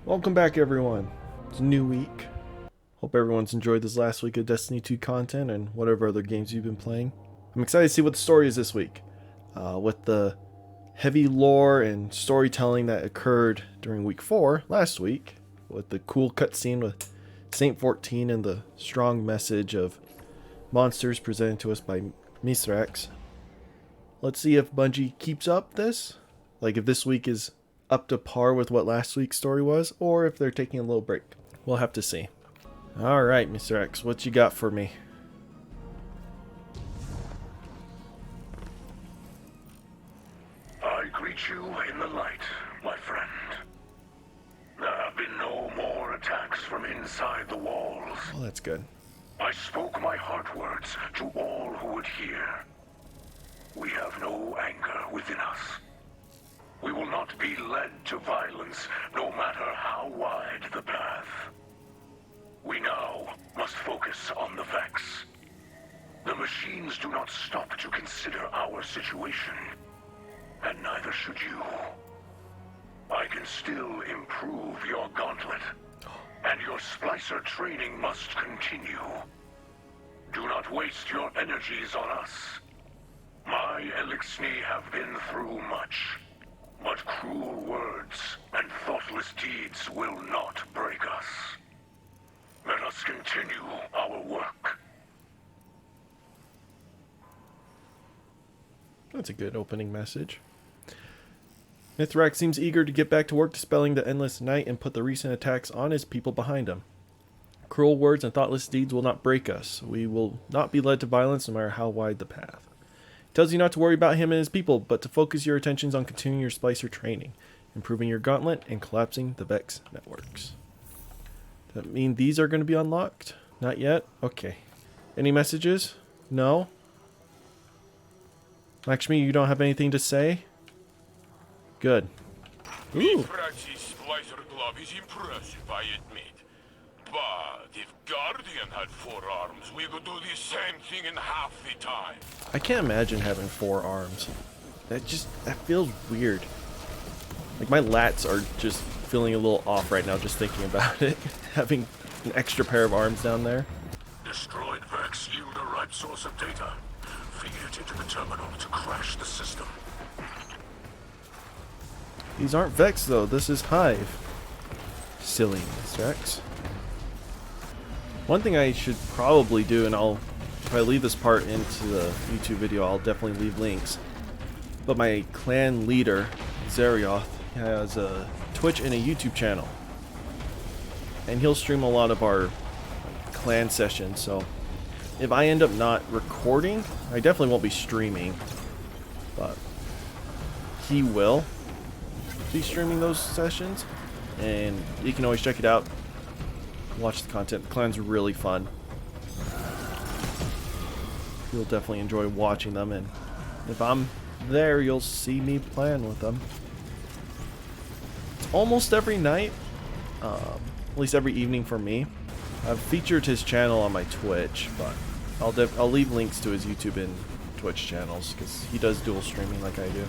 Welcome back, everyone. It's a new week. Hope everyone's enjoyed this last week of Destiny 2 content and whatever other games you've been playing. I'm excited to see what the story is this week. With the heavy lore and storytelling that occurred during week 4 last week, with the cool cutscene with Saint 14 and the strong message of monsters presented to us by Mithrax. Let's see if Bungie keeps up this. Like if this week is up to par with what last week's story was, or if they're taking a little break. We'll have to see. Alright, Mr. X, what you got for me? I greet you in the light, my friend. There have been no more attacks from inside the walls. Well, that's good. I spoke my heart words to all who would hear. We have no anger within us. We will not be led to violence, no matter how wide the path. We now must focus on the Vex. The machines do not stop to consider our situation, and neither should you. I can still improve your gauntlet, and your Splicer training must continue. Do not waste your energies on us. My Elixni have been through much, but cruel words and thoughtless deeds will not break us. Let us continue our work. That's a good opening message. Mithrax seems eager to get back to work dispelling the endless night and put the recent attacks on his people behind him. Cruel words and thoughtless deeds will not break us. We will not be led to violence no matter how wide the path. He tells you not to worry about him and his people, but to focus your attentions on continuing your Splicer training, improving your gauntlet, and collapsing the Vex networks. Does that mean these are going to be unlocked? Not yet? Okay. Any messages? No? Lakshmi, you don't have anything to say? Good. Ooh. Mithrax's Splicer glove is impressive, I admit. But if Guardian had 4 arms, we could do the same thing in half the time. I can't imagine having 4 arms. That feels weird. Like my lats are just feeling a little off right now just thinking about it. Having an extra pair of arms down there. Destroyed Vex yield a ripe source of data. Feed it into the terminal to crash the system. These aren't Vex though, this is Hive. Silly Vex. One thing I should probably do, and if I leave this part into the YouTube video, I'll definitely leave links. But my clan leader, Zarioth, has a Twitch and a YouTube channel. And he'll stream a lot of our clan sessions, so if I end up not recording, I definitely won't be streaming. But he will be streaming those sessions, and you can always check it out. Watch the content. The clan's really fun. You'll definitely enjoy watching them, and if I'm there, you'll see me playing with them. It's almost every night, at least every evening for me. I've featured his channel on my Twitch, but I'll leave links to his YouTube and Twitch channels because he does dual streaming like I do.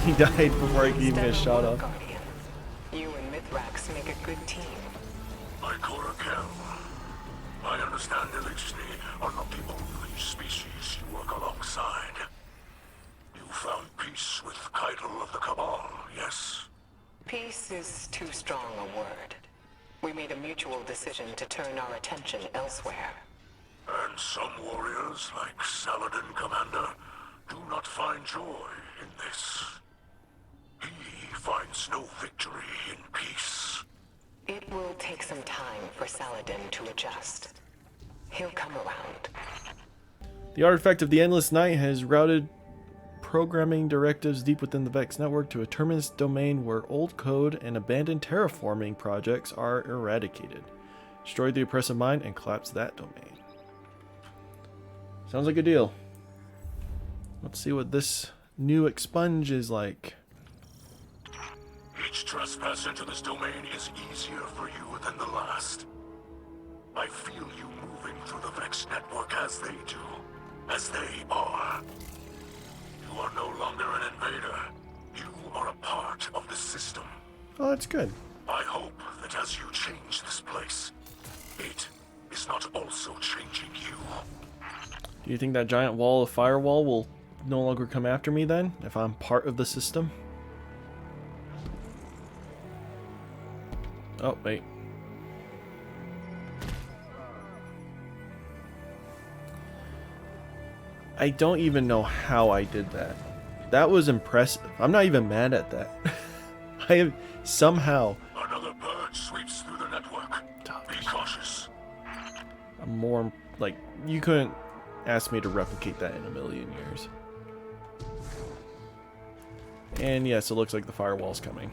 He died before I could even get a shot off. Guardian. You and Mithrax make a good team. My Korakel. I understand Elixni are not the only species you work alongside. You found peace with Keitel of the Cabal, yes? Peace is too strong a word. We made a mutual decision to turn our attention elsewhere. And some warriors, like Saladin Commander, do not find joy in this. He finds no victory in peace. It will take some time for Saladin to adjust. He'll come around. The artifact of the Endless Night has routed programming directives deep within the Vex network to a terminus domain where old code and abandoned terraforming projects are eradicated. Destroy the oppressive mind and collapse that domain. Sounds like a deal. Let's see what this new expunge is like. Each trespass into this domain is easier for you than the last. I feel you moving through the Vex network as they do, as they are. You are no longer an invader. You are a part of the system. Oh, that's good. I hope that as you change this place, it is not also changing you. Do you think that giant wall of firewall will no longer come after me then, if I'm part of the system? Oh, wait. I don't even know how I did that. That was impressive. I'm not even mad at that. I have somehow... Another purge sweeps through the network. Be cautious. I'm more... Like, you couldn't ask me to replicate that in a million years. And yes, it looks like the firewall's coming.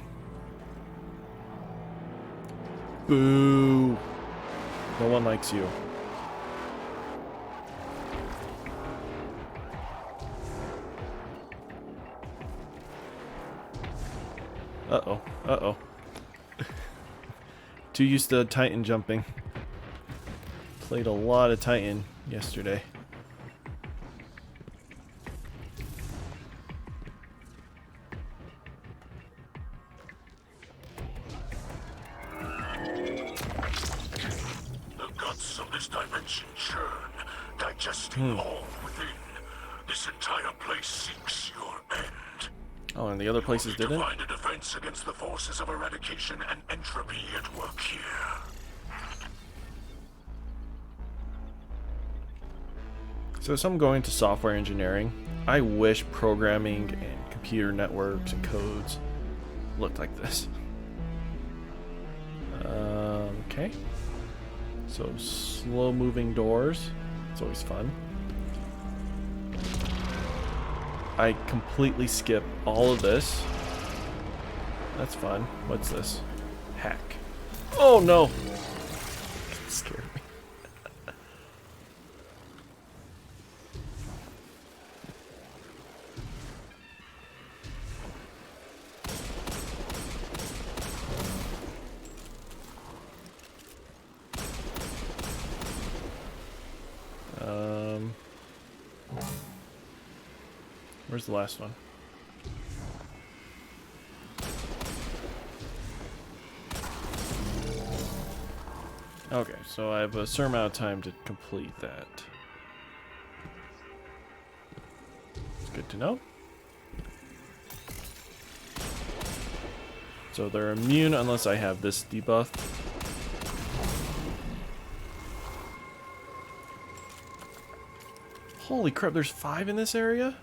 Boo! No one likes you. Uh-oh. Uh-oh. Too used to Titan jumping. Played a lot of Titan yesterday. The guts of this dimension churn, digesting all within. This entire place seeks your end. Oh, and the other places You didn't? find a defense against the forces of eradication and entropy at work here. So as I'm going to software engineering, I wish programming and computer networks and codes looked like this. Okay. So slow moving doors. It's always fun. I completely skip all of this. That's fun. What's this? Hack. Oh no! That scared me. Where's the last one? Okay, so I have a certain amount of time to complete that. It's good to know. So they're immune unless I have this debuff. Holy crap, there's 5 in this area?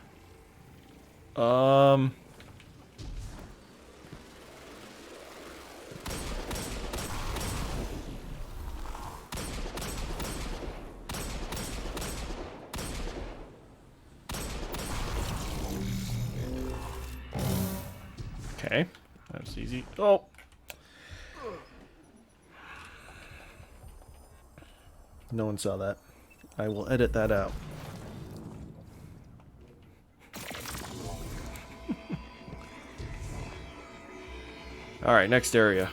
Okay, that's easy. Oh! No one saw that. I will edit that out. Alright, next area.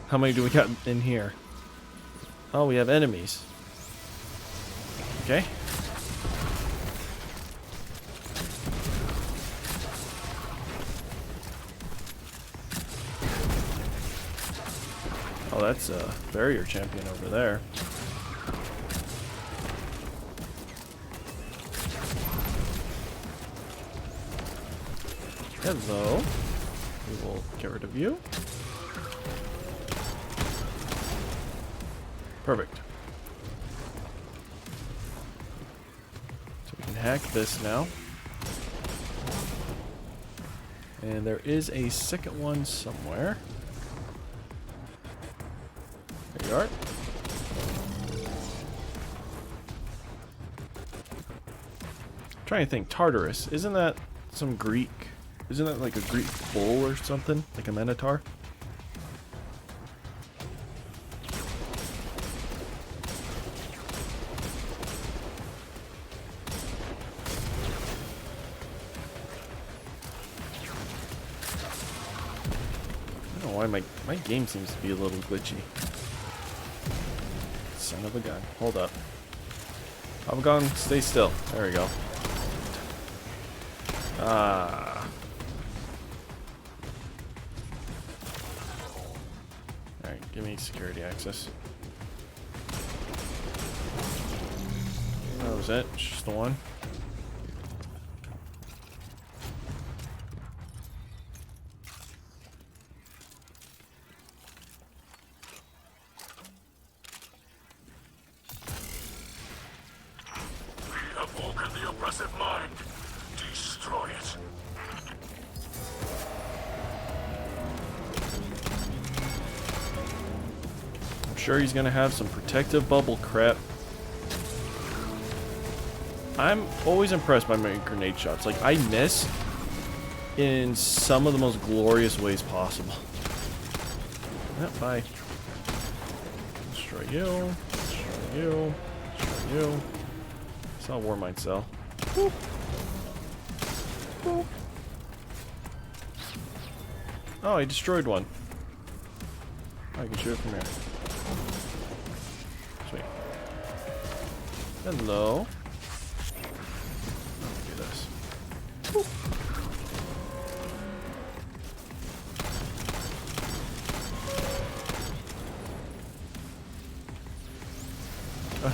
How many do we got in here? Oh, we have enemies. Okay. Oh, that's a barrier champion over there. Hello. We will get rid of you. Perfect. So we can hack this now. And there is a second one somewhere. There you are. I'm trying to think. Tartarus. Isn't that some Greek? Isn't that like a Greek bull or something? Like a minotaur? don't know why my game seems to be a little glitchy. Son of a gun. Hold up. Gun, stay still. There we go. Ah. Alright, give me security access. That was it. Just the one. Mind. Destroy it. I'm sure he's gonna have some protective bubble crap. I'm always impressed by my grenade shots. Like, I miss in some of the most glorious ways possible. Yep, bye. Destroy you. Destroy you. Destroy you. Saw a Warmind cell. Boop. Boop. Oh, I destroyed one. I can shoot it from here. Sweet. Hello. Let me do this. Boop.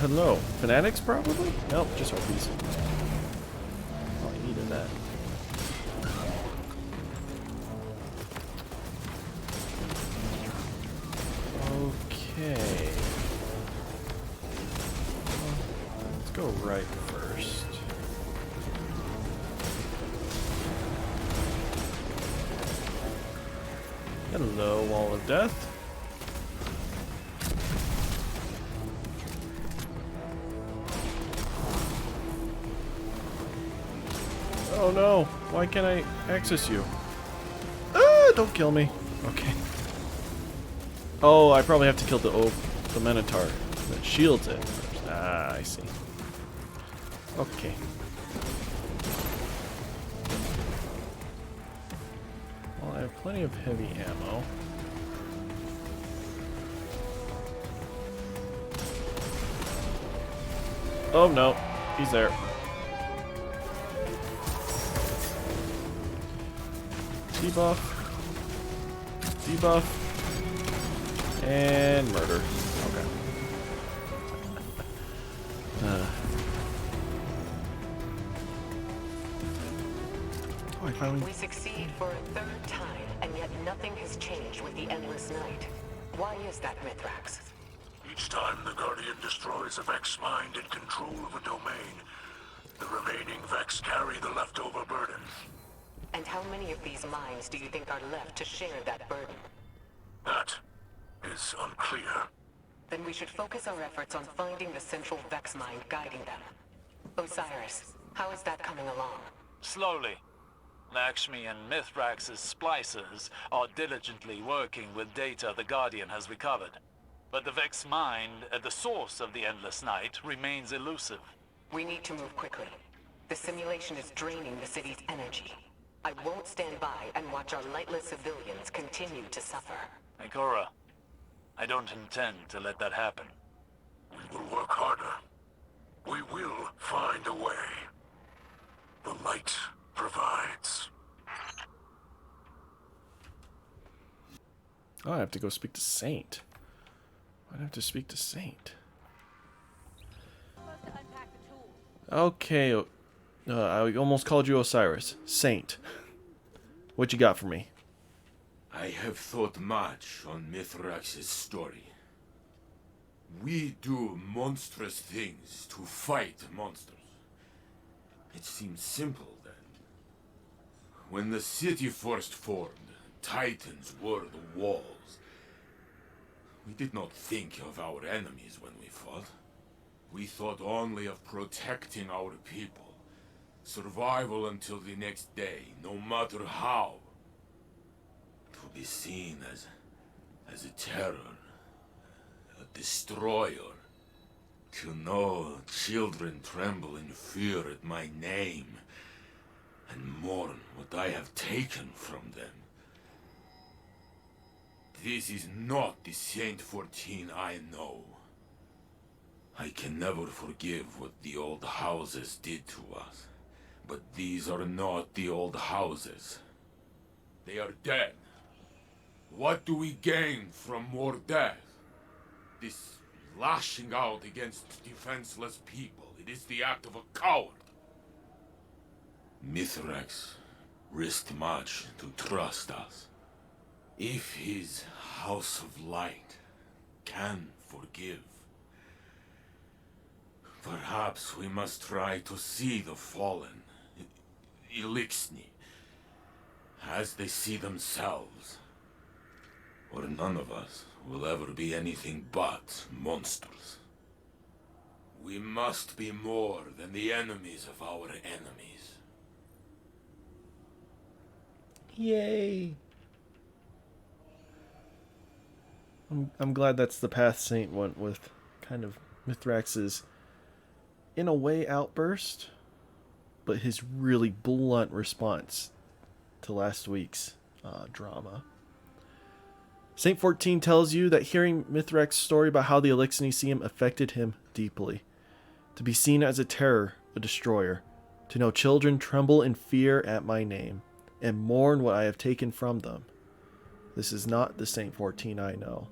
Hello. Fanatics, probably? Nope, just harpies. Oh, I needed that. Okay. Let's go right first. Hello, Wall of Death. Oh no, why can't I access you? Ah, don't kill me. Okay. Oh, I probably have to kill the Minotaur that shields it. Ah, I see. Okay. Well, I have plenty of heavy ammo. Oh no, he's there. Debuff. Debuff. And murder. Okay. Oh, I finally... We succeed for a third time, and yet nothing has changed with the Endless Night. Why is that, Mithrax? Each time the Guardian destroys a Vex mind in control of a domain, the remaining Vex carry the leftover burden. And how many of these minds do you think are left to share that burden? That is unclear. Then we should focus our efforts on finding the central Vex mind guiding them. Osiris, how is that coming along? Slowly. Lakshmi and Mithrax's splicers are diligently working with data the Guardian has recovered. But the Vex mind, at the source of the Endless Night, remains elusive. We need to move quickly. The simulation is draining the city's energy. I won't stand by and watch our lightless civilians continue to suffer. Ikora, I don't intend to let that happen. We will work harder. We will find a way. The light provides. Oh, I have to go speak to Saint. Why'd I have to speak to Saint? Okay, I almost called you Osiris. Saint. What you got for me? I have thought much on Mithrax's story. We do monstrous things to fight monsters. It seems simple then. When the city first formed, Titans were the walls. We did not think of our enemies when we fought. We thought only of protecting our people. Survival until the next day, no matter how. To be seen as a terror, a destroyer. To know children tremble in fear at my name, and mourn what I have taken from them. this is not the Saint 14 I know. I can never forgive what the old houses did to us. But these are not the old houses. They are dead. What do we gain from more death? This lashing out against defenseless people, it is the act of a coward. Mithrax risked much to trust us. If his House of Light can forgive, perhaps we must try to see the fallen, Elixni, as they see themselves. Or none of us will ever be anything but monsters. We must be more than the enemies of our enemies. Yay! I'm glad that's the path Saint went with. Kind of Mithrax's, in a way, outburst, but his really blunt response to last week's drama. Saint 14 tells you that hearing Mithrax's story about how the Elixni see him affected him deeply. To be seen as a terror, a destroyer. To know children tremble in fear at my name, and mourn what I have taken from them. This is not the Saint 14 I know.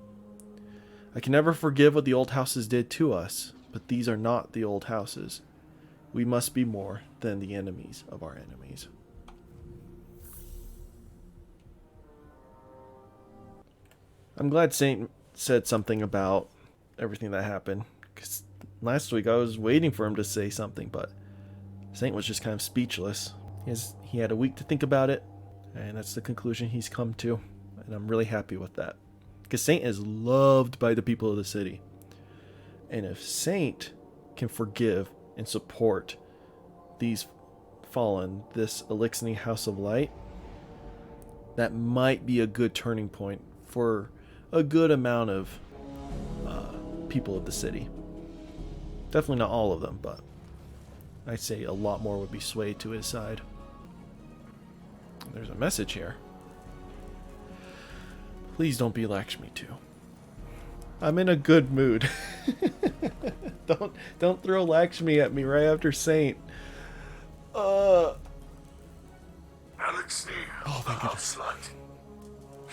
I can never forgive what the old houses did to us, but these are not the old houses. We must be more than the enemies of our enemies. I'm glad Saint said something about everything that happened, because last week I was waiting for him to say something, but Saint was just kind of speechless. He had a week to think about it, and that's the conclusion he's come to, and I'm really happy with that. Because Saint is loved by the people of the city. And if Saint can forgive and support these fallen, this Elixni House of Light, that might be a good turning point for a good amount of people of the city. Definitely not all of them, but I'd say a lot more would be swayed to his side. There's a message here. Please don't be Lakshmi too. I'm in a good mood. Don't throw Lakshmi at me right after Saint. Elixni Oh, of the thank goodness. House Light.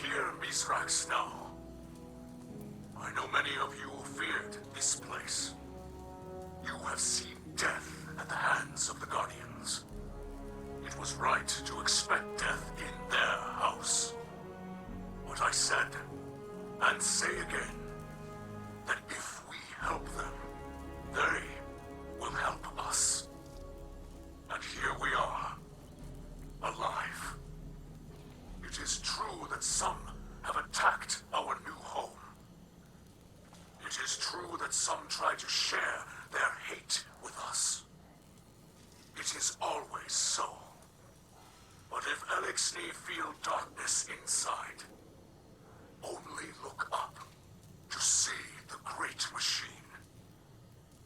Hear Mithrax now. I know many of you feared this place. You have seen death at the hands of the Guardians. It was right to expect death in their house. But I said, and say again, that if we help them, they will help us. And here we are, alive. It is true that some have attacked our new home. It is true that some try to share their hate with us. It is always so. But if Elixni feel darkness inside, only look up to see the great machine,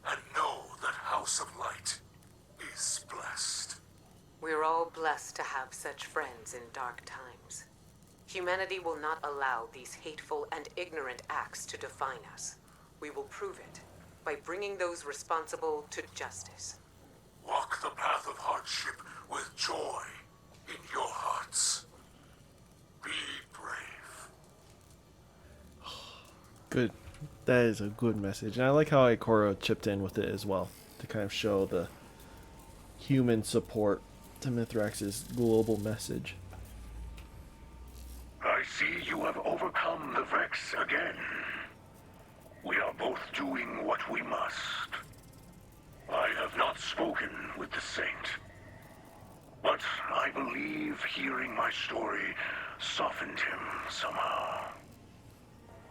and know that House of Light is blessed. We're all blessed to have such friends in dark times. Humanity will not allow these hateful and ignorant acts to define us. We will prove it by bringing those responsible to justice. Walk the path of hardship with joy in your hearts. Be brave. Good. That is a good message. And I like how Ikora chipped in with it as well, to kind of show the human support to Mithrax's global message. I see you have overcome the Vex again. We are both doing what we must. I have not spoken with the Saint, but I believe hearing my story softened him somehow.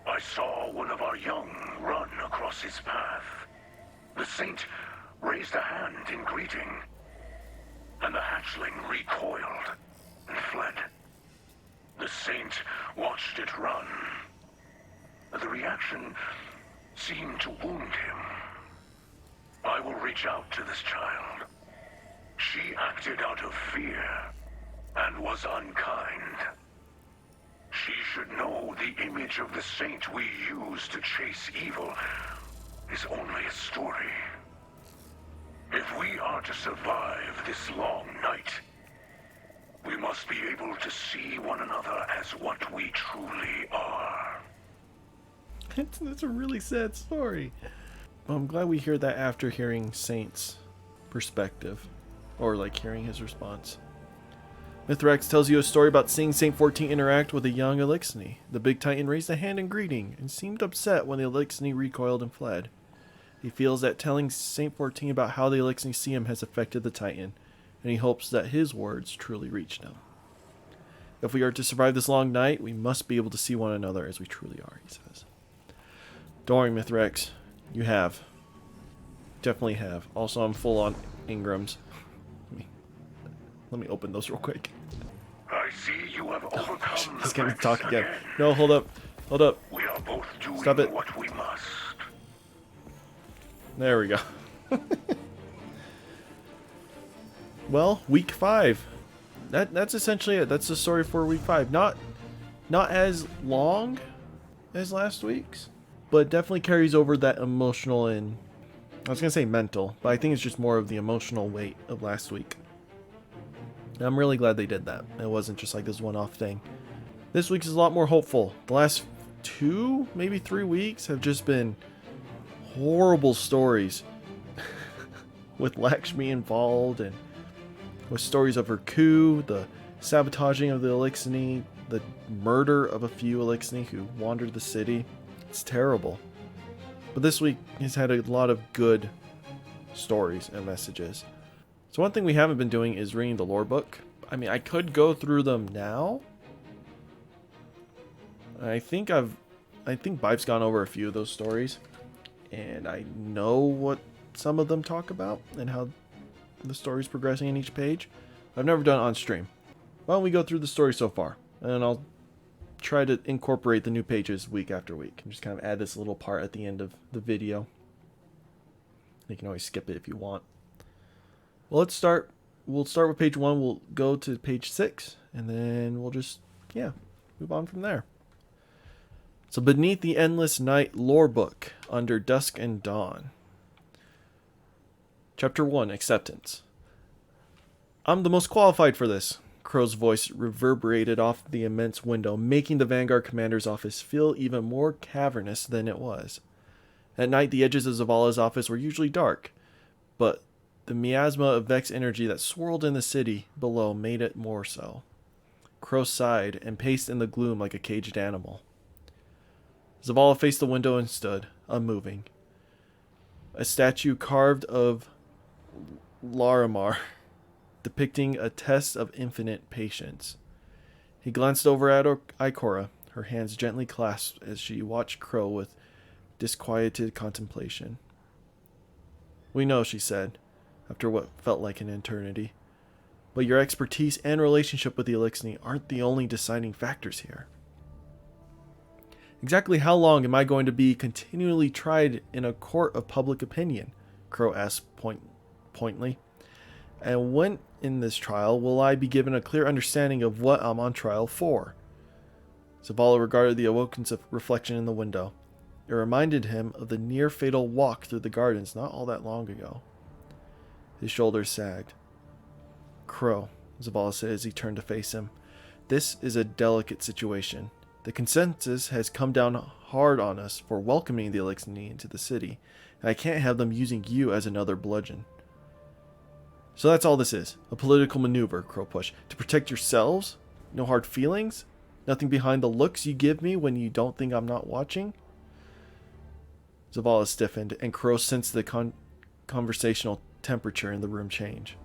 I saw one of our young run across his path. The Saint raised a hand in greeting, and the hatchling recoiled and fled. The Saint watched it run. The reaction seemed to wound him. I will reach out to this child. She acted out of fear and was unkind. She should know the image of the saint we use to chase evil is only a story. If we are to survive this long night, we must be able to see one another as what we truly are. That's a really sad story. Well, I'm glad we hear that after hearing Saint's perspective, or like hearing his response. Mithrax tells you a story about seeing Saint 14 interact with a young Elixni. The big titan raised a hand in greeting and seemed upset when the Elixni recoiled and fled. He feels that telling Saint 14 about how the Elixni see him has affected the titan, and he hopes that his words truly reached him. If we are to survive this long night, we must be able to see one another as we truly are, he says. Don't worry, Mithrax. You have. Definitely have. Also, I'm full on Ingrams. Let me open those real quick. I see you have overcome He's the gonna Vex talk again. again. No, hold up. Hold up. We are both doing Stop it. what we must. There we go. Well, week 5. That's essentially it. That's the story for week 5. Not as long as last week's, but definitely carries over that emotional and, I was gonna say mental, but I think it's just more of the emotional weight of last week. And I'm really glad they did that. It wasn't just like this one-off thing. This week's is a lot more hopeful. The last 2, maybe 3 weeks have just been horrible stories with Lakshmi involved, and with stories of her coup, the sabotaging of the Elixni, the murder of a few Elixni who wandered the city. It's terrible. But this week has had a lot of good stories and messages. So one thing we haven't been doing is reading the lore book. I mean, I could go through them now. I think Bive's gone over a few of those stories, and I know what some of them talk about and how the story's progressing in each page. I've never done it on stream. Why don't we go through the story so far, and I'll try to incorporate the new pages week after week and just kind of add this little part at the end of the video. You can always skip it if you want. Well, let's start. We'll start with page 1. We'll go to page 6, and then we'll just, move on from there. So, Beneath the Endless Night lore book, under Dusk and Dawn. Chapter 1, Acceptance. I'm the most qualified for this. Crow's voice reverberated off the immense window, making the Vanguard commander's office feel even more cavernous than it was. At night, the edges of Zavala's office were usually dark, but the miasma of Vex energy that swirled in the city below made it more so. Crow sighed and paced in the gloom like a caged animal. Zavala faced the window and stood, unmoving. A statue carved of Larimar, depicting a test of infinite patience. He glanced over at Ikora, her hands gently clasped as she watched Crow with disquieted contemplation. We know, she said, after what felt like an eternity. But your expertise and relationship with the Elixni aren't the only deciding factors here. Exactly how long am I going to be continually tried in a court of public opinion? Crow asked pointedly. And when in this trial will I be given a clear understanding of what I'm on trial for? Zavala regarded the awoken reflection in the window. It reminded him of the near-fatal walk through the gardens not all that long ago. His shoulders sagged. Crow, Zavala said as he turned to face him, this is a delicate situation. The consensus has come down hard on us for welcoming the Elixni into the city, and I can't have them using you as another bludgeon. So that's all this is, a political maneuver, Crow pushed. To protect yourselves? No hard feelings? Nothing behind the looks you give me when you don't think I'm not watching? Zavala stiffened, and Crow sensed the conversational temperature in the room change.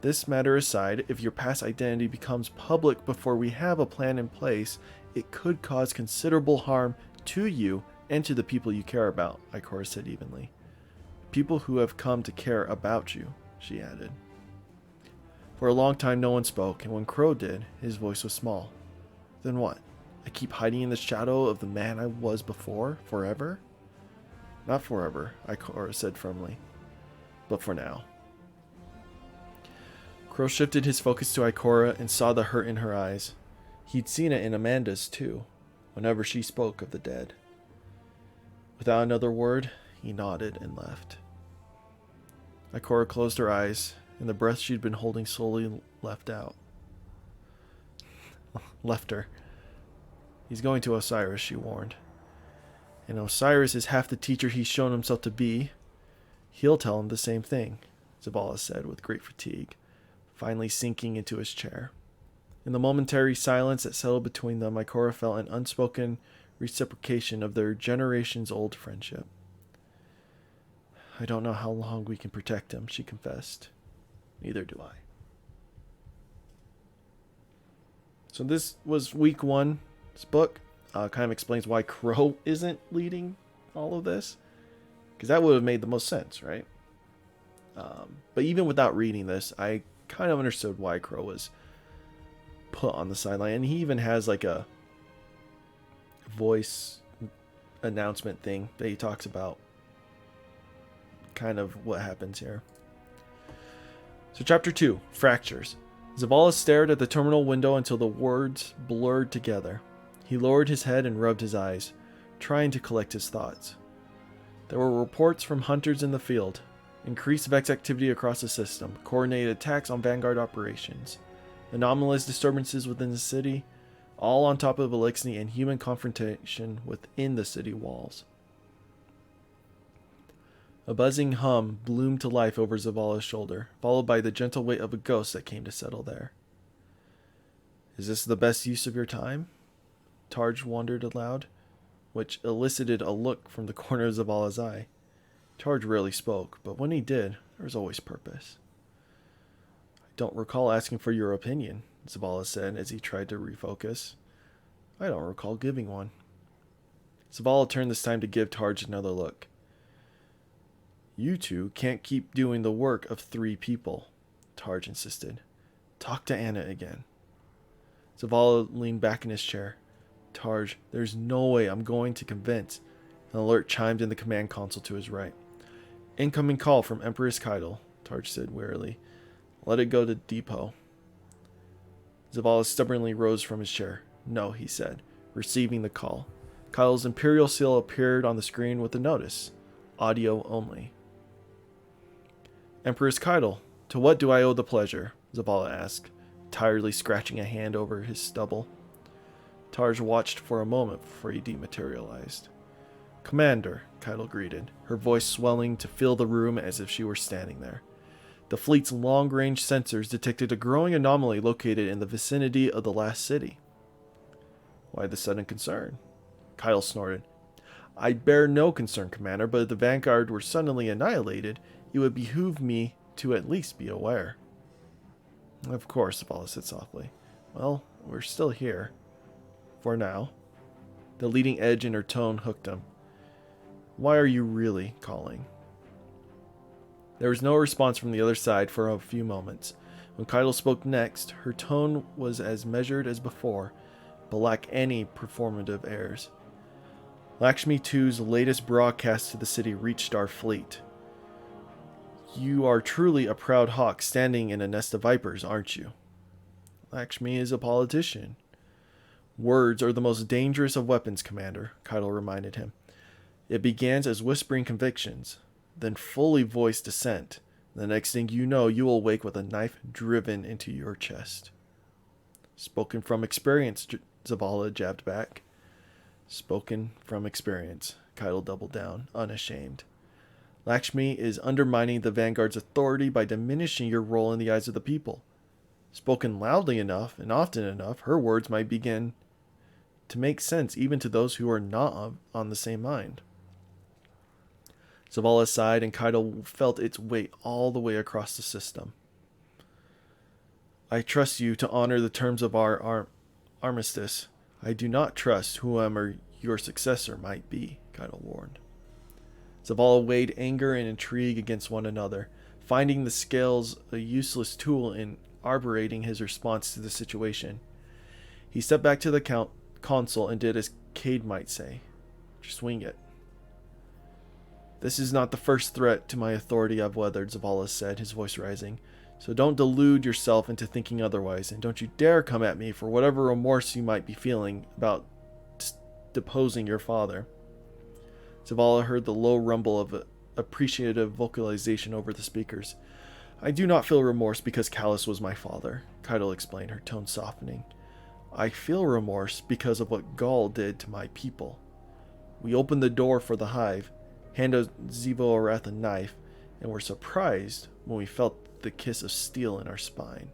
This matter aside, if your past identity becomes public before we have a plan in place, it could cause considerable harm to you and to the people you care about, Ikora said evenly. People who have come to care about you, she added. For a long time no one spoke, and when Crow did, his voice was small. Then what? I keep hiding in the shadow of the man I was before, forever? Not forever, Ikora said firmly, but for now. Crow shifted his focus to Ikora and saw the hurt in her eyes. He'd seen it in Amanda's too, whenever she spoke of the dead. Without another word, he nodded and left. Ikora closed her eyes, and the breath she'd been holding slowly left her. He's going to Osiris, she warned. And Osiris is half the teacher he's shown himself to be. He'll tell him the same thing, Zavala said with great fatigue, finally sinking into his chair. In the momentary silence that settled between them, Ikora felt an unspoken reciprocation of their generations-old friendship. I don't know how long we can protect him, she confessed. Neither do I. So this was week 1. This book kind of explains why Crow isn't leading all of this. Because that would have made the most sense, right? But even without reading this, I kind of understood why Crow was put on the sideline. And he even has like a voice announcement thing that he talks about kind of what happens here. So chapter 2, Fractures. Zavala stared at the terminal window until the words blurred together. He lowered his head and rubbed his eyes, trying to collect his thoughts. There were reports from hunters in the field, increased Vex activity across the system, coordinated attacks on Vanguard operations, anomalous disturbances within the city, all on top of Elixni and human confrontation within the city walls. A buzzing hum bloomed to life over Zavala's shoulder, followed by the gentle weight of a ghost that came to settle there. Is this the best use of your time? Tarj wondered aloud, which elicited a look from the corner of Zavala's eye. Tarj rarely spoke, but when he did, there was always purpose. I don't recall asking for your opinion, Zavala said as he tried to refocus. I don't recall giving one. Zavala turned this time to give Tarj another look. You two can't keep doing the work of 3 people, Tarj insisted. Talk to Anna again. Zavala leaned back in his chair. Tarj, there's no way I'm going to convince. An alert chimed in the command console to his right. Incoming call from Empress Keitel, Tarj said wearily. Let it go to depot. Zavala stubbornly rose from his chair. No, he said, receiving the call. Keitel's Imperial seal appeared on the screen with a notice. Audio only. Empress Keitel, to what do I owe the pleasure? Zavala asked, tiredly scratching a hand over his stubble. Tarj watched for a moment before he dematerialized. Commander, Keitel greeted, her voice swelling to fill the room as if she were standing there. The fleet's long-range sensors detected a growing anomaly located in the vicinity of the last city. Why the sudden concern? Keitel snorted. I bear no concern, Commander, but if the Vanguard were suddenly annihilated, it would behoove me to at least be aware. Of course, Zavala said softly. Well, we're still here. For now. The leading edge in her tone hooked him. Why are you really calling? There was no response from the other side for a few moments. When Keitel spoke next, her tone was as measured as before, but lacked any performative airs. Lakshmi 2's latest broadcast to the city reached our fleet. You are truly a proud hawk standing in a nest of vipers, aren't you? Lakshmi is a politician. Words are the most dangerous of weapons, Commander, Keitel reminded him. It begins as whispering convictions, then fully voiced dissent. The next thing you know, you will wake with a knife driven into your chest. Spoken from experience, Zavala jabbed back. Spoken from experience, Keitel doubled down, unashamed. Lakshmi is undermining the Vanguard's authority by diminishing your role in the eyes of the people. Spoken loudly enough and often enough, her words might begin to make sense even to those who are not on the same mind. Zavala sighed, and Keitel felt its weight all the way across the system. I trust you to honor the terms of our armistice. I do not trust whoever your successor might be, Keitel warned. Zavala weighed anger and intrigue against one another, finding the scales a useless tool in arbitrating his response to the situation. He stepped back to the console and did as Cade might say. Just wing it. This is not the first threat to my authority I've weathered, Zavala said, his voice rising. So don't delude yourself into thinking otherwise, and don't you dare come at me for whatever remorse you might be feeling about deposing your father. Zavala heard the low rumble of appreciative vocalization over the speakers. I do not feel remorse because Callus was my father, Keitel explained, her tone softening. I feel remorse because of what Gaul did to my people. We opened the door for the hive, handed Zivo-Arath a knife, and were surprised when we felt the kiss of steel in our spine.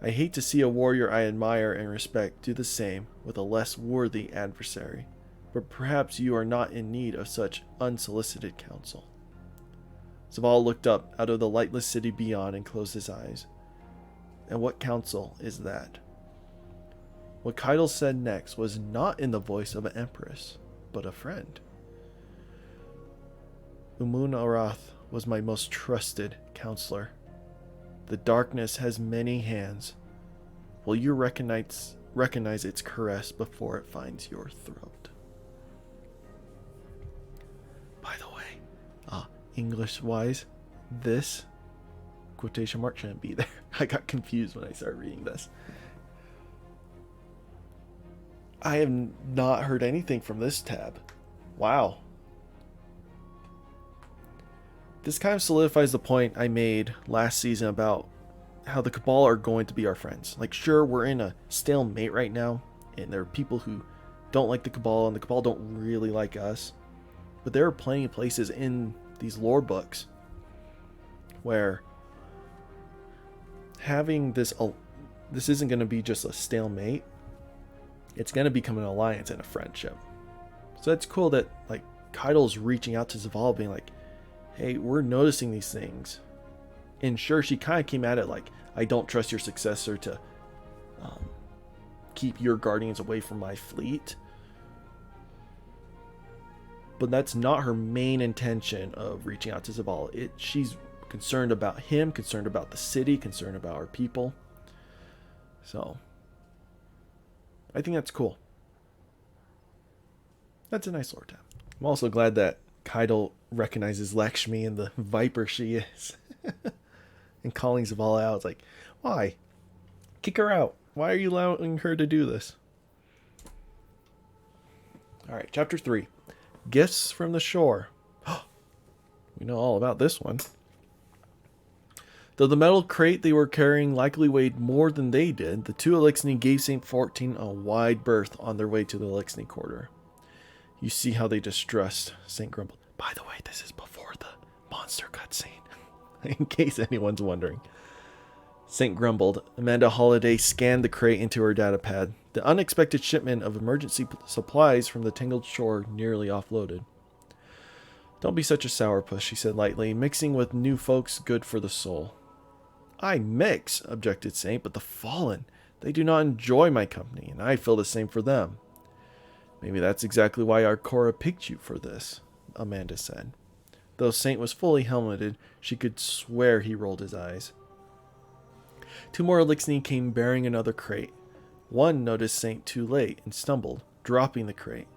I hate to see a warrior I admire and respect do the same with a less worthy adversary, but perhaps you are not in need of such unsolicited counsel. Zaval looked up out of the lightless city beyond and closed his eyes. And what counsel is that? What Keitel said next was not in the voice of an empress, but a friend. Umun-Arath was my most trusted counselor. The darkness has many hands. Will you recognize its caress before it finds your throat? By the way, English-wise, this quotation mark shouldn't be there. I got confused when I started reading this. I have not heard anything from this tab. Wow. This kind of solidifies the point I made last season about how the Cabal are going to be our friends. Like, sure, we're in a stalemate right now, and there are people who don't like the Cabal, and the Cabal don't really like us. But there are plenty of places in these lore books where having this isn't going to be just a stalemate. It's going to become an alliance and a friendship. So it's cool that, like, Keitel's reaching out to Zavala, being like, hey, we're noticing these things. And sure, she kind of came at it like, I don't trust your successor to keep your guardians away from my fleet. But that's not her main intention of reaching out to Zavala. She's concerned about him, concerned about the city, concerned about our people. So I think that's cool. That's a nice lore tab. I'm also glad that Keitel recognizes Lakshmi and the viper she is. And calling Zavala out. It's like, why? Kick her out. Why are you allowing her to do this? Alright, chapter 3. Gifts from the shore. We know all about this one. Though the metal crate they were carrying likely weighed more than they did, the two Elixni gave St. 14 a wide berth on their way to the Elixni quarter. You see how they distrust, St. grumbled. By the way, this is before the monster cutscene, in case anyone's wondering. St. grumbled. Amanda Holliday scanned the crate into her datapad. The unexpected shipment of emergency supplies from the Tangled Shore nearly offloaded. Don't be such a sourpuss, she said lightly. Mixing with new folks good for the soul. I mix, objected Saint, but the Fallen, they do not enjoy my company, and I feel the same for them. Maybe that's exactly why our Cora picked you for this, Amanda said. Though Saint was fully helmeted, she could swear he rolled his eyes. Two more Elixni came bearing another crate. One noticed Saint too late and stumbled, dropping the crate.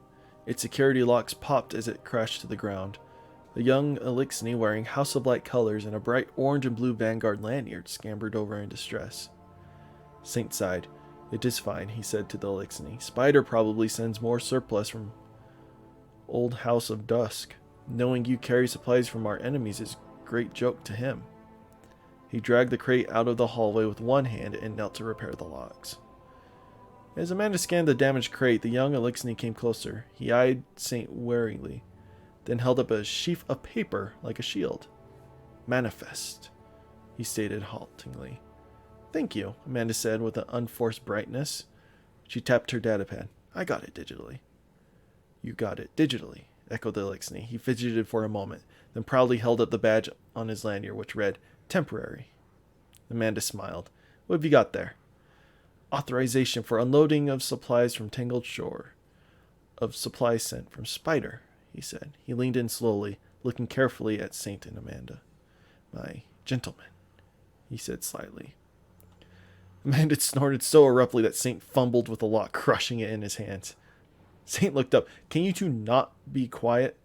Its security locks popped as it crashed to the ground. A young Elixni wearing House of Light colors and a bright orange and blue Vanguard lanyard scampered over in distress. Saint sighed. It is fine, he said to the Elixni. Spider probably sends more surplus from old House of Dusk. Knowing you carry supplies from our enemies is a great joke to him. He dragged the crate out of the hallway with one hand and knelt to repair the locks. As Amanda scanned the damaged crate, the young Elixni came closer. He eyed Saint warily, then held up a sheaf of paper like a shield. Manifest, he stated haltingly. Thank you, Amanda said with an unforced brightness. She tapped her datapad. I got it digitally. You got it digitally, echoed the Elixni. He fidgeted for a moment, then proudly held up the badge on his lanyard, which read, Temporary. Amanda smiled. What have you got there? Authorization for unloading of supplies from Tangled Shore. Of supplies sent from Spider, he said. He leaned in slowly, looking carefully at Saint and Amanda. My gentlemen, he said slightly. Amanda snorted so abruptly that Saint fumbled with the lock, crushing it in his hands. Saint looked up. Can you two not be quiet?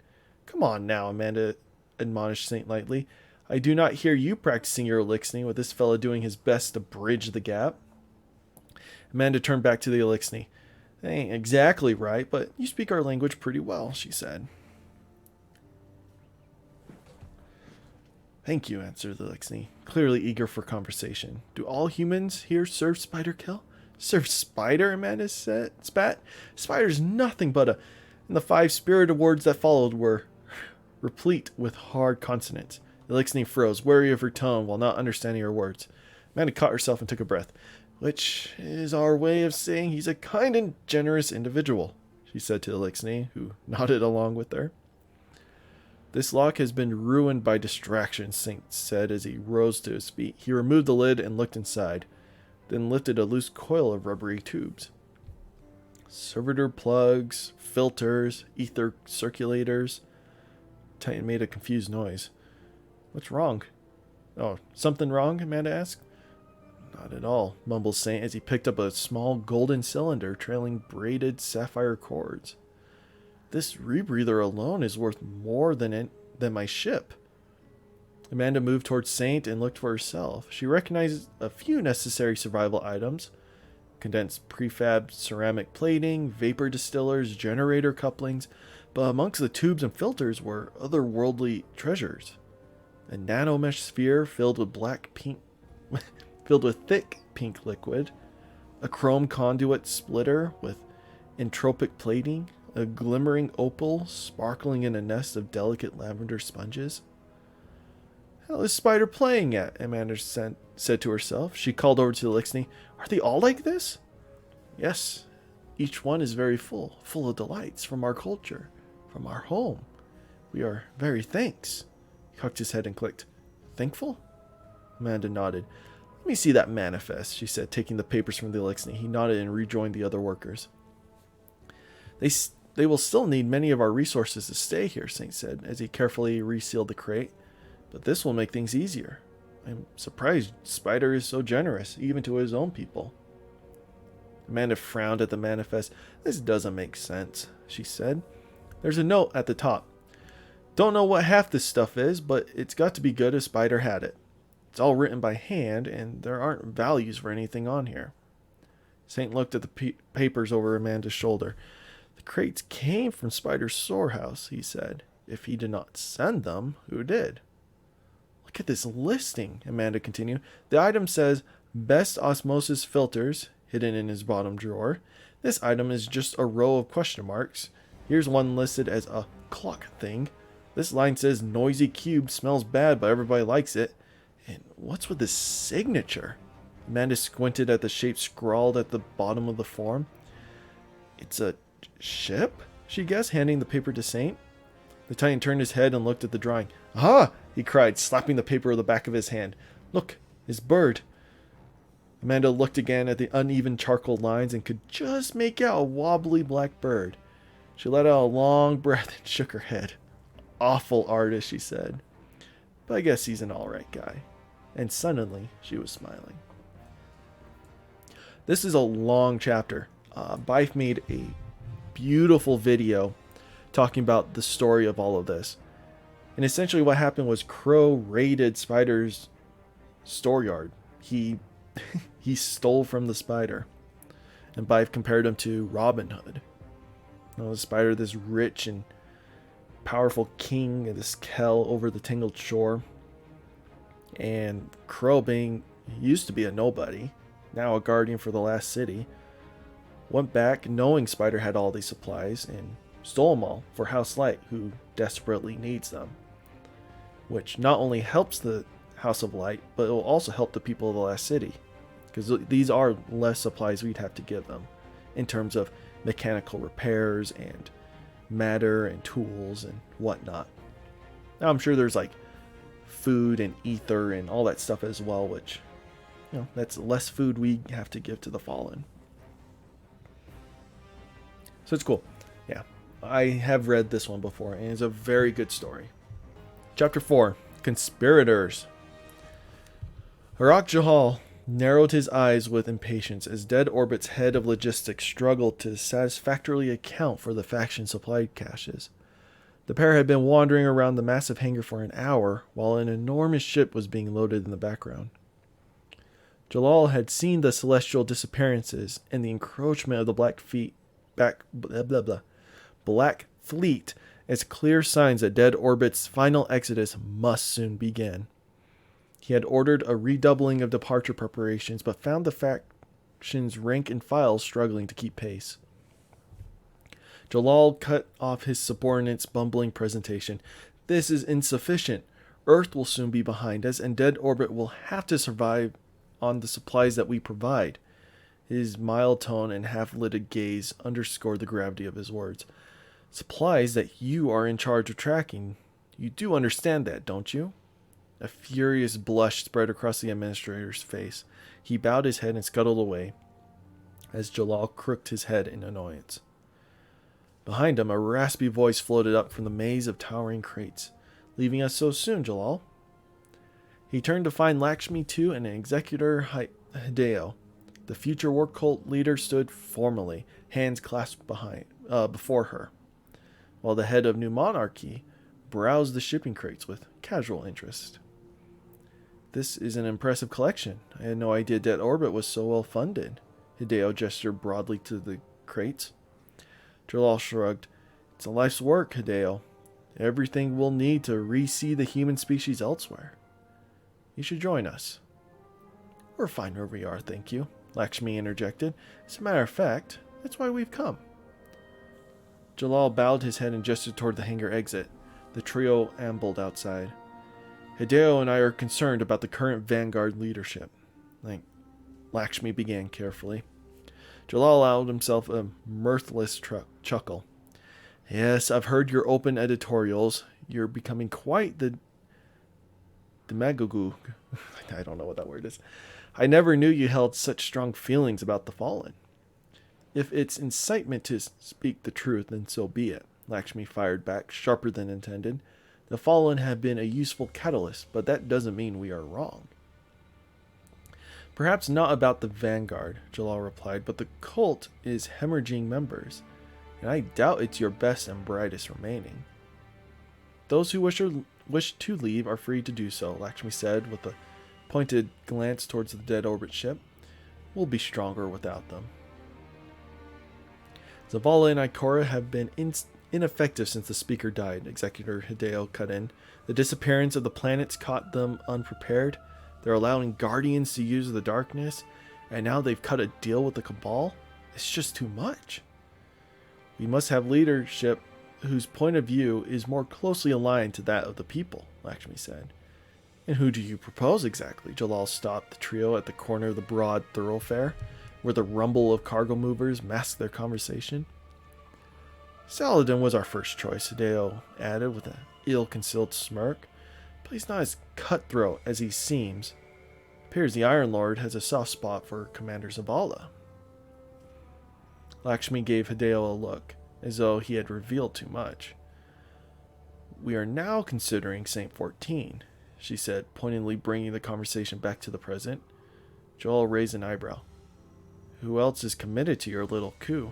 Come on now, Amanda admonished Saint lightly. I do not hear you practicing your elixir with this fella doing his best to bridge the gap. Amanda turned back to the elixir. That ain't exactly right, but you speak our language pretty well, she said. Thank you, answered the elixir, clearly eager for conversation. Do all humans here serve spider kill? Serve spider? Amanda spat. Spider's nothing but a... And the 5 spirited words that followed were replete with hard consonants. Elixir froze, wary of her tone while not understanding her words. Amanda caught herself and took a breath. Which is our way of saying he's a kind and generous individual, she said to Elixir, who nodded along with her. This lock has been ruined by distraction, Saint said as he rose to his feet. He removed the lid and looked inside, then lifted a loose coil of rubbery tubes. Servitor plugs, filters, ether circulators. Titan made a confused noise. What's wrong? Oh, something wrong? Amanda asked. Not at all, mumbled Saint as he picked up a small golden cylinder trailing braided sapphire cords. This rebreather alone is worth more than my ship. Amanda moved towards Saint and looked for herself. She recognized a few necessary survival items. Condensed prefab ceramic plating, vapor distillers, generator couplings, but amongst the tubes and filters were otherworldly treasures. A nanomesh sphere filled with thick pink liquid, a chrome conduit splitter with entropic plating, a glimmering opal sparkling in a nest of delicate lavender sponges. Hell is Spider playing at? Amanda said to herself. She called over to the elixir. Are they all like this? Yes. Each one is very full of delights from our culture, from our home. We are very thanks. He cocked his head and clicked. Thankful? Amanda nodded. Let me see that manifest, she said, taking the papers from the elixir. He nodded and rejoined the other workers. They will still need many of our resources to stay here, Saint said, as he carefully resealed the crate. But this will make things easier. I'm surprised Spider is so generous, even to his own people. Amanda frowned at the manifest. This doesn't make sense, she said. There's a note at the top. Don't know what half this stuff is, but it's got to be good if Spider had it. It's all written by hand, and there aren't values for anything on here. Saint looked at the papers over Amanda's shoulder. The crates came from Spider's storehouse, he said. If he did not send them, who did? Look at this listing, Amanda continued. The item says, best osmosis filters, hidden in his bottom drawer. This item is just a row of question marks. Here's one listed as a clock thing. This line says, noisy cube, smells bad, but everybody likes it. And what's with this signature? Amanda squinted at the shape scrawled at the bottom of the form. It's a ship? She guessed, handing the paper to Saint. The Titan turned his head and looked at the drawing. Aha! He cried, slapping the paper with the back of his hand. Look, his bird. Amanda looked again at the uneven charcoal lines and could just make out a wobbly black bird. She let out a long breath and shook her head. Awful artist, she said. But I guess he's an alright guy. And suddenly, she was smiling. This is a long chapter. Bife made a beautiful video talking about the story of all of this. And essentially what happened was Crow raided Spider's storeyard. He stole from the Spider. And Bife compared him to Robin Hood. You know, the Spider, this rich and powerful king of this Kell over the tangled shore. And Crow being, used to be a nobody, now a guardian for the last city, went back knowing Spider had all these supplies and stole them all for House Light, who desperately needs them. Which not only helps the House of Light, but it will also help the people of the last city. Because these are less supplies we'd have to give them in terms of mechanical repairs and matter and tools and whatnot. Now I'm sure there's like food and ether and all that stuff as well, which, you know, that's less food we have to give to the Fallen. So it's cool. Yeah, I have read this one before, and it's a very good story. Chapter 4, Conspirators. Harak Jahal narrowed his eyes with impatience as Dead Orbit's head of logistics struggled to satisfactorily account for the faction supplied caches. The pair had been wandering around the massive hangar for an hour while an enormous ship was being loaded in the background. Jalal had seen the celestial disappearances and the encroachment of the Black Fleet as clear signs that Dead Orbit's final exodus must soon begin. He had ordered a redoubling of departure preparations, but found the faction's rank and file struggling to keep pace. Jalal cut off his subordinate's bumbling presentation. This is insufficient. Earth will soon be behind us, and Dead Orbit will have to survive on the supplies that we provide. His mild tone and half-lidded gaze underscored the gravity of his words. Supplies that you are in charge of tracking. You do understand that, don't you? A furious blush spread across the administrator's face. He bowed his head and scuttled away as Jalal crooked his head in annoyance. Behind him, a raspy voice floated up from the maze of towering crates. Leaving us so soon, Jalal? He turned to find Lakshmi too and Executor Hideo. The future war cult leader stood formally, hands clasped before her, while the head of New Monarchy browsed the shipping crates with casual interest. This is an impressive collection. I had no idea Dead Orbit was so well funded. Hideo gestured broadly to the crates. Jalal shrugged. It's a life's work, Hideo. Everything we'll need to re-see the human species elsewhere. You should join us. We're fine where we are, thank you, Lakshmi interjected. As a matter of fact, that's why we've come. Jalal bowed his head and gestured toward the hangar exit. The trio ambled outside. Hideo and I are concerned about the current Vanguard leadership. Lakshmi began carefully. Jalal allowed himself a mirthless chuckle. Yes, I've heard your open editorials. You're becoming quite the demagogue. I don't know what that word is. I never knew you held such strong feelings about the Fallen. If it's incitement to speak the truth, then so be it, Lakshmi fired back, sharper than intended. The Fallen have been a useful catalyst, but that doesn't mean we are wrong. Perhaps not about the Vanguard, Jalal replied, but the cult is hemorrhaging members, and I doubt it's your best and brightest remaining. Those who wish to leave are free to do so, Lakshmi said, with a pointed glance towards the Dead Orbit ship. We'll be stronger without them. Zavala and Ikora have been ineffective since the speaker died, Executor Hideo cut in. The disappearance of the planets caught them unprepared. They're allowing Guardians to use the darkness, and now they've cut a deal with the Cabal? It's just too much. We must have leadership whose point of view is more closely aligned to that of the people, Lakshmi said. And who do you propose exactly? Jalal stopped the trio at the corner of the broad thoroughfare, where the rumble of cargo movers masked their conversation. Saladin was our first choice, Hideo added with an ill-concealed smirk. But he's not as cutthroat as he seems. Appears the Iron Lord has a soft spot for Commander Zavala. Lakshmi gave Hideo a look, as though he had revealed too much. We are now considering Saint 14, she said, pointedly bringing the conversation back to the present. Joel raised an eyebrow. Who else is committed to your little coup?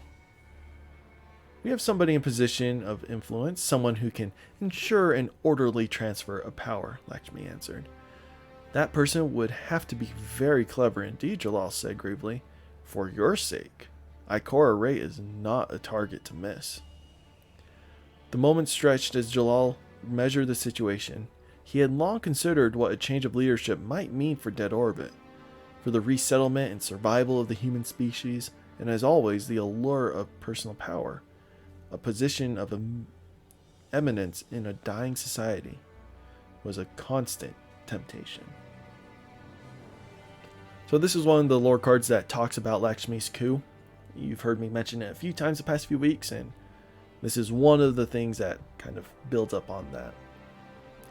We have somebody in position of influence, someone who can ensure an orderly transfer of power, Lakshmi answered. That person would have to be very clever indeed, Jalal said gravely. For your sake, Ikora Ray is not a target to miss. The moment stretched as Jalal measured the situation. He had long considered what a change of leadership might mean for Dead Orbit, for the resettlement and survival of the human species, and as always, the allure of personal power. A position of eminence in a dying society was a constant temptation. So this is one of the lore cards that talks about Lakshmi's coup. You've heard me mention it a few times the past few weeks, and this is one of the things that kind of builds up on that.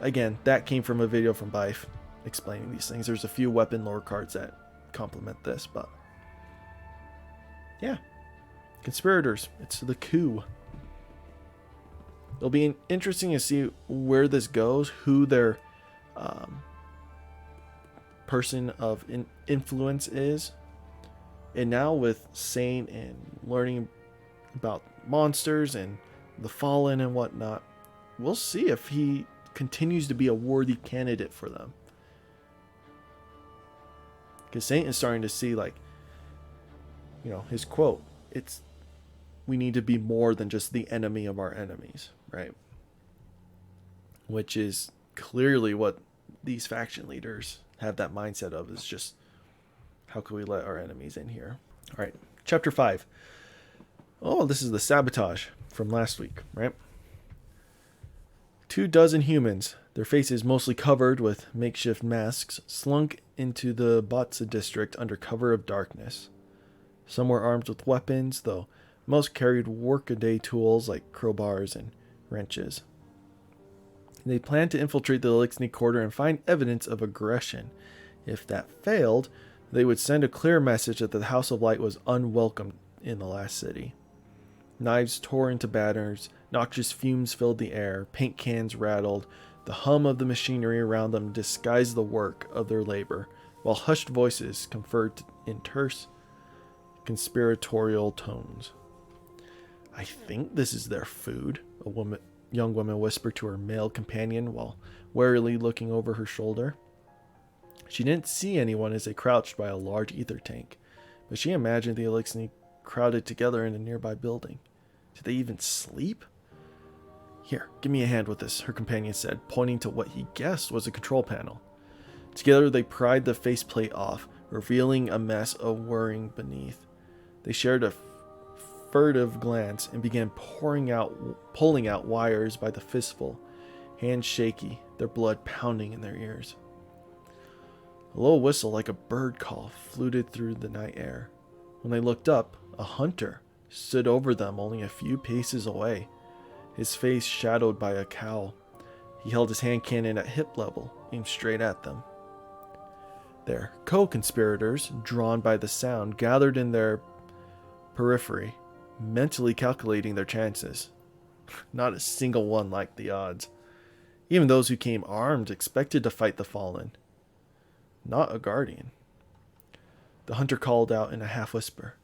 Again, that came from a video from Bife explaining these things. There's a few weapon lore cards that complement this, but yeah. Conspirators, it's the coup. It'll be interesting to see where this goes, who their person of influence is. And now with Saint and learning about monsters and the Fallen and whatnot, we'll see if he continues to be a worthy candidate for them. Because Saint is starting to see, like, you know, his quote, it's, we need to be more than just the enemy of our enemies, right? Which is clearly what these faction leaders have that mindset of, is just, how can we let our enemies in here? All right, chapter 5. Oh, this is the sabotage from last week, right? 24 humans, their faces mostly covered with makeshift masks, slunk into the Batsa district under cover of darkness. Some were armed with weapons, though most carried workaday tools like crowbars and wrenches. They planned to infiltrate the Elixni quarter and find evidence of aggression. If that failed, they would send a clear message that the House of Light was unwelcome in the last city. Knives tore into banners, noxious fumes filled the air, paint cans rattled, the hum of the machinery around them disguised the work of their labor, while hushed voices conferred in terse, conspiratorial tones. "I think this is their food," a young woman whispered to her male companion while warily looking over her shoulder. She didn't see anyone as they crouched by a large ether tank, but she imagined the Elixni crowded together in a nearby building. Did they even sleep? "Here, give me a hand with this," her companion said, pointing to what he guessed was a control panel. Together they pried the faceplate off, revealing a mess of whirring beneath. They shared a furtive glance and began pulling out wires by the fistful, hands shaky, their blood pounding in their ears. A low whistle like a bird call fluted through the night air. When they looked up, a hunter stood over them only a few paces away, his face shadowed by a cowl. He held his hand cannon at hip level, aimed straight at them. Their co-conspirators, drawn by the sound, gathered in their periphery, mentally calculating their chances. Not a single one liked the odds. Even those who came armed expected to fight the fallen. Not a guardian. The hunter called out in a half-whisper,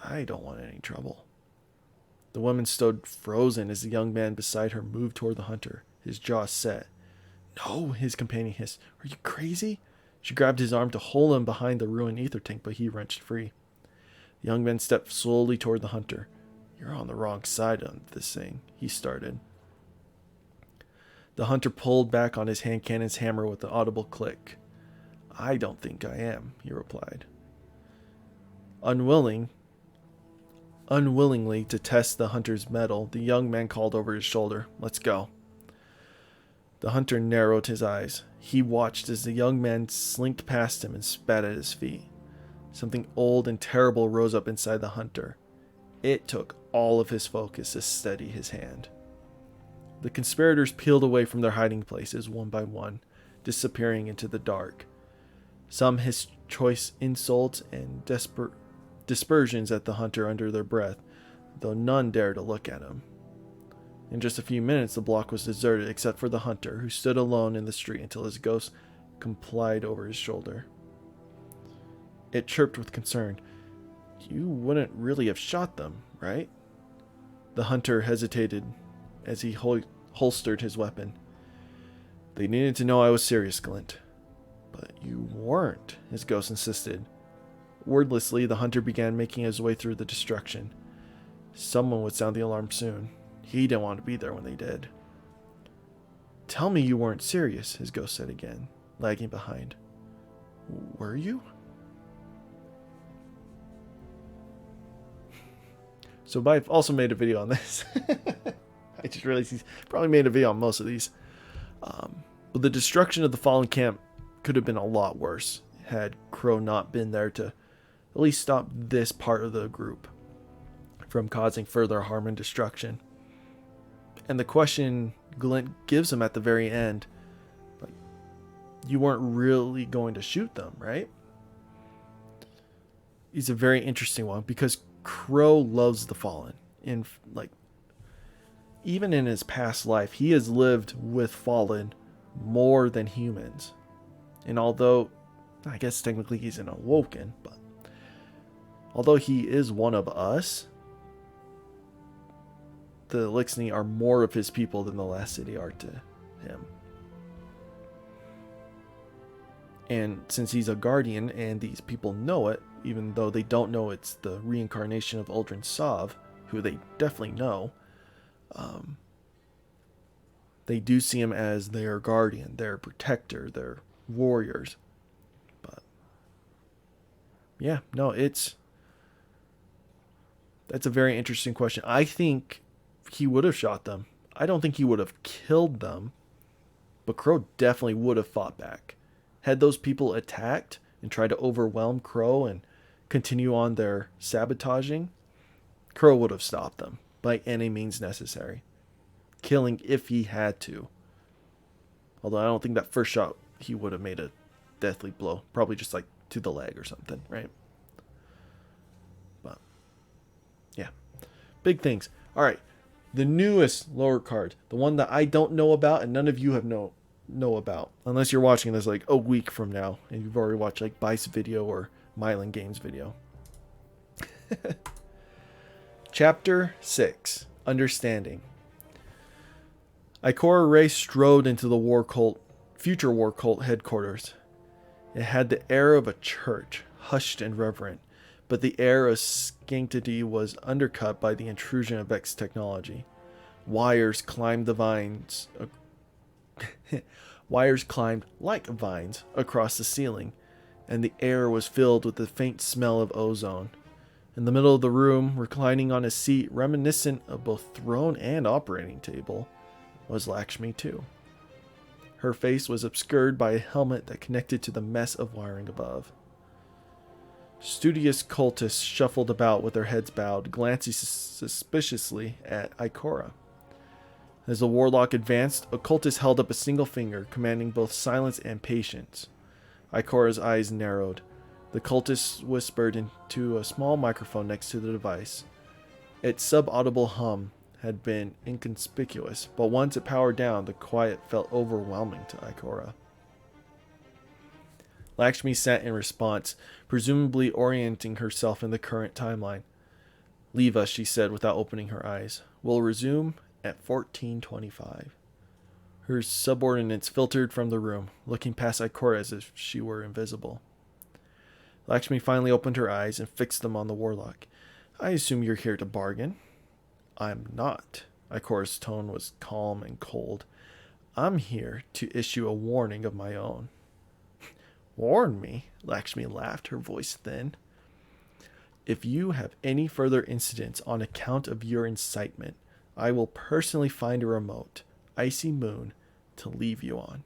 "I don't want any trouble." The woman stood frozen as the young man beside her moved toward the hunter, his jaw set. "No," his companion hissed. "Are you crazy?" She grabbed his arm to hold him behind the ruined ether tank, but he wrenched free. The young man stepped slowly toward the hunter. "You're on the wrong side of this thing," he started. The hunter pulled back on his hand cannon's hammer with an audible click. "I don't think I am," he replied. Unwillingly to test the hunter's mettle, the young man called over his shoulder, "Let's go." The hunter narrowed his eyes. He watched as the young man slinked past him and spat at his feet. Something old and terrible rose up inside the hunter. It took all of his focus to steady his hand. The conspirators peeled away from their hiding places one by one, disappearing into the dark. Some hissed choice insults and dispersions at the hunter under their breath, though none dared to look at him. In just a few minutes, the block was deserted except for the hunter, who stood alone in the street until his ghost complied over his shoulder. It chirped with concern. "You wouldn't really have shot them, right?" The hunter hesitated as he holstered his weapon. "They needed to know I was serious, Glint." "But you weren't," his ghost insisted. Wordlessly, the hunter began making his way through the destruction. Someone would sound the alarm soon. He didn't want to be there when they did. "Tell me you weren't serious," his ghost said again, lagging behind. "Were you?" So I've also made a video on this. I just realized he's probably made a video on most of these. But the destruction of the fallen camp could have been a lot worse had Crow not been there to at least stop this part of the group from causing further harm and destruction. And the question Glint gives him at the very end, like, you weren't really going to shoot them, right? Is a very interesting one because Crow loves the fallen. In like, even in his past life, he has lived with fallen more than humans. And although, I guess technically he's an awoken, but although he is one of us, the Elixni are more of his people than the last city are to him. And since he's a guardian and these people know it, even though they don't know it's the reincarnation of Uldren Sov, who they definitely know, they do see him as their guardian, their protector, their warriors. But yeah, no, that's a very interesting question. I think he would have shot them. I don't think he would have killed them, but Crow definitely would have fought back. Had those people attacked and tried to overwhelm Crow and continue on their sabotaging, Crow would have stopped them by any means necessary, killing if he had to. Although I don't think that first shot he would have made a deathly blow, probably just like to the leg or something, right? But yeah, big things. All right, the newest lore card, the one that I don't know about and none of you have know about, unless you're watching this like a week from now and you've already watched like Bice video or Mylan Games video. Chapter 6, Understanding. Ikora Rey strode into the future war cult headquarters. It had the air of a church, hushed and reverent, but the air of sanctity was undercut by the intrusion of Vex technology. Wires climbed like vines across the ceiling, and the air was filled with the faint smell of ozone. In the middle of the room, reclining on a seat reminiscent of both throne and operating table, was Lakshmi too. Her face was obscured by a helmet that connected to the mess of wiring above. Studious cultists shuffled about with their heads bowed, glancing suspiciously at Ikora. As the warlock advanced, a cultist held up a single finger, commanding both silence and patience. Ikora's eyes narrowed. The cultist whispered into a small microphone next to the device. Its subaudible hum had been inconspicuous, but once it powered down, the quiet felt overwhelming to Ikora. Lakshmi sat in response, presumably orienting herself in the current timeline. "Leave us," she said without opening her eyes. "We'll resume at 1425. Her subordinates filtered from the room, looking past Ikora as if she were invisible. Lakshmi finally opened her eyes and fixed them on the warlock. "I assume you're here to bargain?" "I'm not." Ikora's tone was calm and cold. "I'm here to issue a warning of my own." "Warn me?" Lakshmi laughed, her voice thin. "If you have any further incidents on account of your incitement, I will personally find a remote, icy moon to leave you on."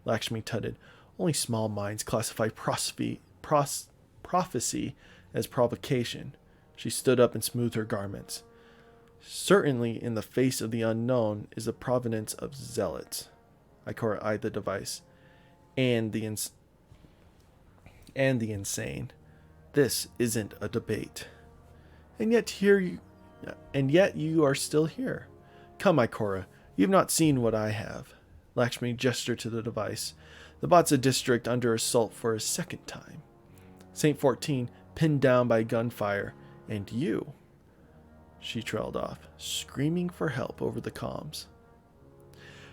Lakshmi tutted. "Only small minds classify prophecy as provocation." She stood up and smoothed her garments. "Certainly in the face of the unknown is the provenance of zealots." Ikora eyed the device. And the insane. This isn't a debate. And yet you are still here. Come, Ikora, you've not seen what I have." Lakshmi gestured to the device. "The Batsa district under assault for a second time. St. 14 pinned down by gunfire, and you." She trailed off, screaming for help over the comms.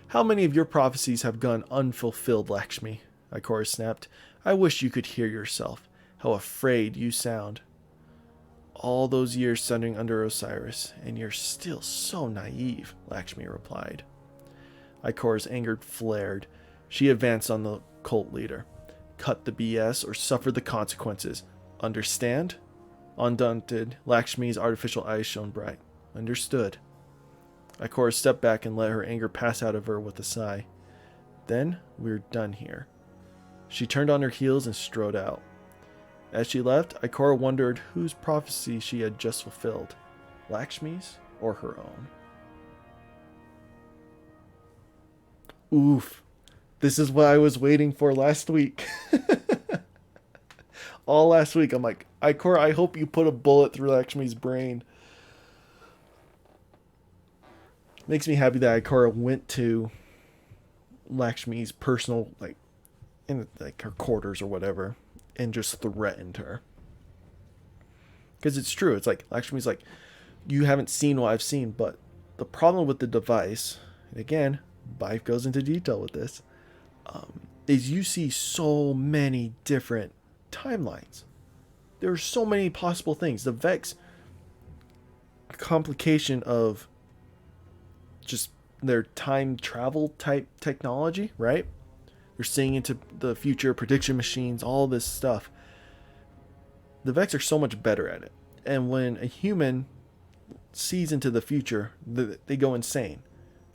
"How many of your prophecies have gone unfulfilled, Lakshmi?" Ikora snapped. "I wish you could hear yourself. How afraid you sound. All those years studying under Osiris, and you're still so naive," Lakshmi replied. Ikora's anger flared. She advanced on the cult leader. "Cut the BS or suffer the consequences. Understand?" Undaunted, Lakshmi's artificial eyes shone bright. "Understood." Ikora stepped back and let her anger pass out of her with a sigh. "Then we're done here." She turned on her heels and strode out. As she left, Ikora wondered whose prophecy she had just fulfilled, Lakshmi's or her own. Oof. This is what I was waiting for last week. All last week, I'm like, Ikora, I hope you put a bullet through Lakshmi's brain. Makes me happy that Ikora went to Lakshmi's personal, in her quarters or whatever, and just threatened her. Because it's true. It's like, Lakshmi's like, "You haven't seen what I've seen, but the problem with the device, and again, Bife goes into detail with this, is you see so many different timelines. There are so many possible things. The Vex complication of just their time travel type technology, right? They're seeing into the future, prediction machines, all this stuff. The Vex are so much better at it. And when a human sees into the future, they go insane.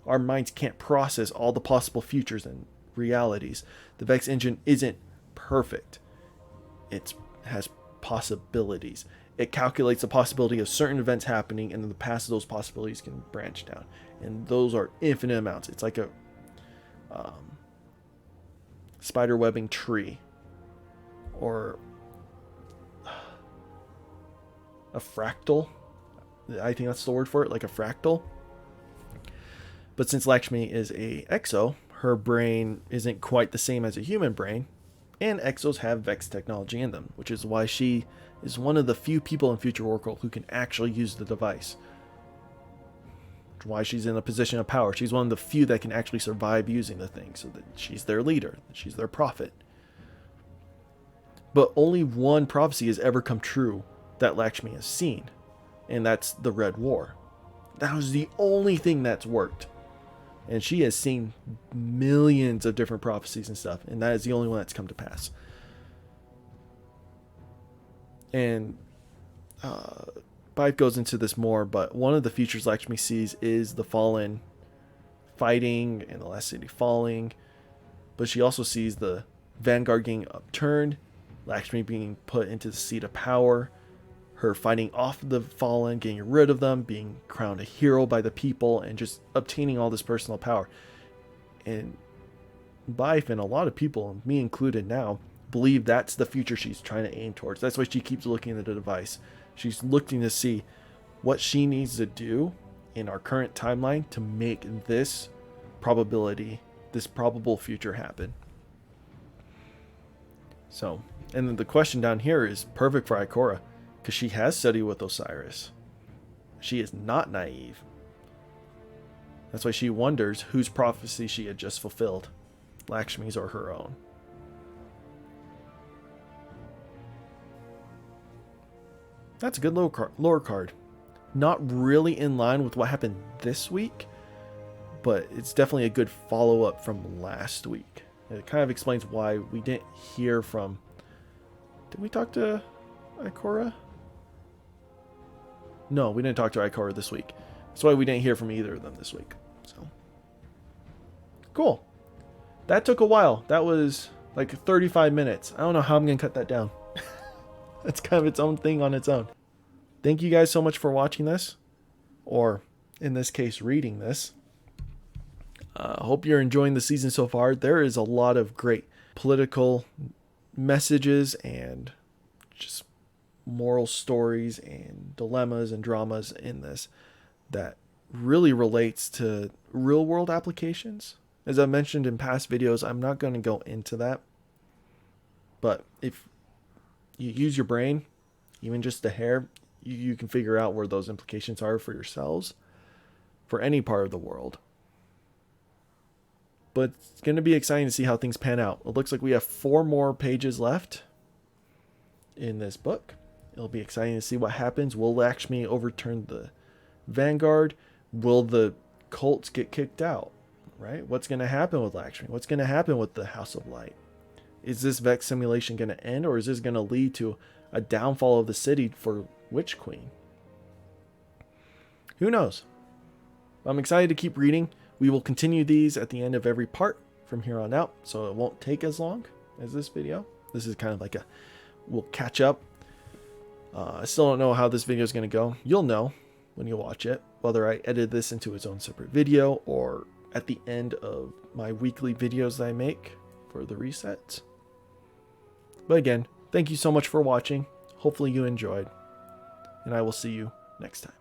Our minds can't process all the possible futures and realities. The Vex engine isn't perfect. It has possibilities. It calculates the possibility of certain events happening, and then the past of those possibilities can branch down. And those are infinite amounts. It's like a spider webbing tree, or a fractal. I think that's the word for it, like a fractal. But since Lakshmi is a exo, her brain isn't quite the same as a human brain, and exos have Vex technology in them, which is why she is one of the few people in Future Oracle who can actually use the device. Why she's in a position of power. She's one of the few that can actually survive using the thing, so that she's their leader, she's their prophet. But only one prophecy has ever come true that Lakshmi has seen, and that's the Red War. That was the only thing that's worked. And she has seen millions of different prophecies and stuff, and that is the only one that's come to pass. And Bife goes into this more, but one of the futures Lakshmi sees is the Fallen fighting and the last city falling. But she also sees the Vanguard getting upturned, Lakshmi being put into the seat of power, her fighting off the Fallen, getting rid of them, being crowned a hero by the people, and just obtaining all this personal power. And Bife and a lot of people, me included now, believe that's the future she's trying to aim towards. That's why she keeps looking at the device. She's looking to see what she needs to do in our current timeline to make this probability, this probable future happen. So, and then the question down here is perfect for Ikora, because she has studied with Osiris. She is not naive. That's why she wonders whose prophecy she had just fulfilled, Lakshmi's or her own. That's a good lore card. Not really in line with what happened this week, but it's definitely a good follow-up from last week. It kind of explains why we didn't hear from... Did we talk to Ikora? No, we didn't talk to Ikora this week. That's why we didn't hear from either of them this week. So, cool. That took a while. That was like 35 minutes. I don't know how I'm going to cut that down. It's kind of its own thing on its own. Thank you guys so much for watching this, or in this case, reading this. Hope you're enjoying the season so far. There is a lot of great political messages and just moral stories and dilemmas and dramas in this that really relates to real world applications. As I mentioned in past videos, I'm not going to go into that. But if you use your brain, even just a hair, you can figure out where those implications are for yourselves, for any part of the world. But it's going to be exciting to see how things pan out. It looks like we have 4 more pages left in this book. It'll be exciting to see what happens. Will Lakshmi overturn the Vanguard? Will the cults get kicked out? Right? What's going to happen with Lakshmi? What's going to happen with the House of Light? Is this Vex simulation going to end, or is this going to lead to a downfall of the city for Witch Queen? Who knows? I'm excited to keep reading. We will continue these at the end of every part from here on out, so it won't take as long as this video. This is kind of like we'll catch up. I still don't know how this video is going to go. You'll know when you watch it, whether I edit this into its own separate video or at the end of my weekly videos that I make for the resets. But again, thank you so much for watching. Hopefully you enjoyed, and I will see you next time.